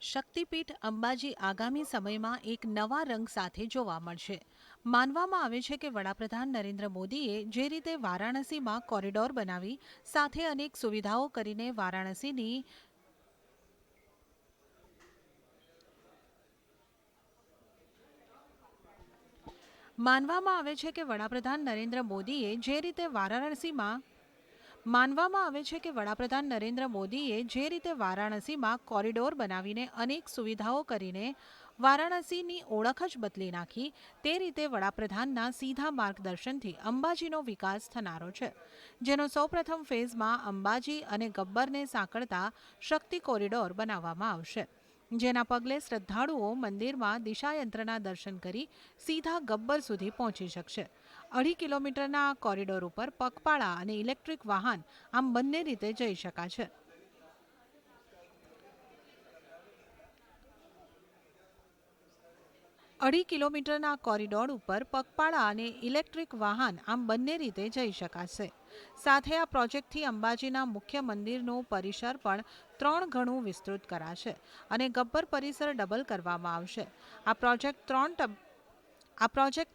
શક્તિપીઠ અંબાજી આગામી સમયમાં એક નવા રંગ સાથે જોવા મળશે. માનવામાં આવે છે કે વડાપ્રધાન નરેન્દ્ર મોદીએ જે રીતે વારાણસીમાં કોરિડોર બનાવી સાથે અનેક સુવિધાઓ કરીને માનવામાં આવે છે કે વડાપ્રધાન નરેન્દ્ર મોદીએ જે રીતે વારાણસીમાં માનવામાં આવે છે કે વડાપ્રધાન નરેન્દ્ર મોદીએ જે રીતે વારાણસીમાં કોરિડોર બનાવીને અનેક સુવિધાઓ કરીને વારાણસીની ઓળખ જ બદલી નાખી, તે રીતે વડાપ્રધાનના સીધા માર્ગદર્શનથી અંબાજીનો વિકાસ થનારો છે, જેનો સૌપ્રથમ ફેઝમાં અંબાજી અને ગબ્બરને સાંકળતા શક્તિ કોરિડોર બનાવવામાં આવશે. જેના પગલે શ્રદ્ધાળુઓ મંદિરમાં દિશાયંત્રના દર્શન કરી સીધા ગબ્બર સુધી પહોંચી શકશે. 2.5 કિલોમીટરના આ કોરિડોર ઉપર પગપાળા અને ઇલેક્ટ્રિક વાહન આમ બંને રીતે જઈ શકાશે. 2.5 કિલોમીટરના કોરિડોર ઉપર પગપાળા અને ઇલેક્ટ્રિક વાહન આમ બંને રીતે જઈ શકાશે. સાથે આ પ્રોજેક્ટથી અંબાજીના મુખ્ય મંદિરનું પરિસર પણ 3 ગણું વિસ્તૃત કરાશે અને ગબ્બર પરિસર ડબલ કરવામાં આવશે. આ પ્રોજેક્ટ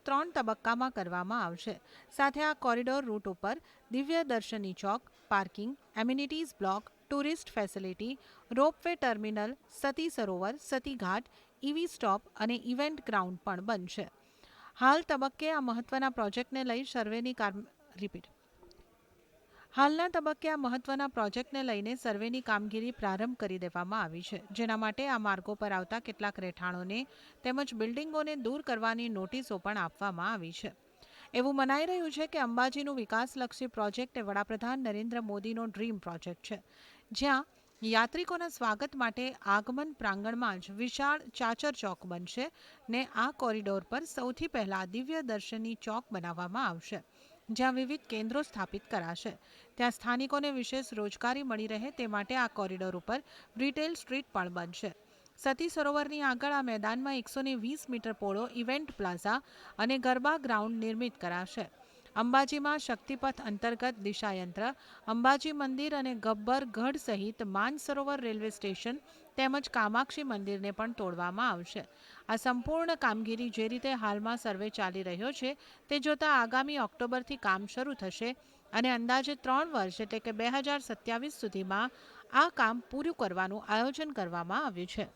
3 તબક્કામાં કરવામાં આવશે. સાથે આ કોરિડોર રૂટ ઉપર Divya Darshani Chowk, parking, amenities block, tourist facility, ropeway terminal, Sati Sarovar, Sati Ghat, EV stop અને ઇવેન્ટ ગ્રાઉન્ડ પણ બનશે. હાલ તબક્કે આ મહત્વના પ્રોજેક્ટને લઈ સર્વેની કામ રિપીટ હાલના તબક્કે આ મહત્વના પ્રોજેક્ટને લઈને સર્વેની કામગીરી પ્રારંભ કરી દેવામાં આવી છે, જેના માટે આ માર્ગો પર આવતા કેટલાક રહેઠાણોને તેમજ બિલ્ડિંગોને દૂર કરવાની નોટિસો પણ આપવામાં આવી છે. એવું મનાઈ રહ્યું છે કે અંબાજીનું વિકાસલક્ષી પ્રોજેક્ટ એ વડાપ્રધાન નરેન્દ્ર મોદીનો ડ્રીમ પ્રોજેક્ટ છે, જ્યાં યાત્રિકોના સ્વાગત માટે આગમન પ્રાંગણમાં જ વિશાળ ચાચર ચોક બનશે ને આ કોરિડોર પર સૌથી પહેલા દિવ્ય દર્શની ચોક બનાવવામાં આવશે, જ્યાં વિવિધ કેન્દ્રો સ્થાપિત કરાશે. ત્યાં સ્થાનિકોને વિશેષ રોજગારી મળી રહે તે માટે આ કોરિડોર ઉપર રિટેલ સ્ટ્રીટ પણ બનશે. સતી સરોવરની આગળ આ મેદાનમાં 120 મીટર પહોળો ઇવેન્ટ પ્લાઝા અને ગરબા ગ્રાઉન્ડ નિર્મિત કરાશે. અંબાજીમાં શક્તિપથ અંતર્ગત દિશાયંત્ર, અંબાજી મંદિર અને ગબ્બર ગઢ સહિત માનસરોવર રેલવે સ્ટેશન તેમજ કામાક્ષી મંદિરને પણ તોડવામાં આવશે. આ સંપૂર્ણ કામગીરી જે રીતે હાલમાં સર્વે ચાલી રહ્યો છે તે જોતા આગામી ઓક્ટોબરથી કામ શરૂ થશે અને અંદાજે 3 વર્ષ એટલે કે 2027 સુધીમાં આ કામ પૂરું કરવાનું આયોજન કરવામાં આવ્યું છે.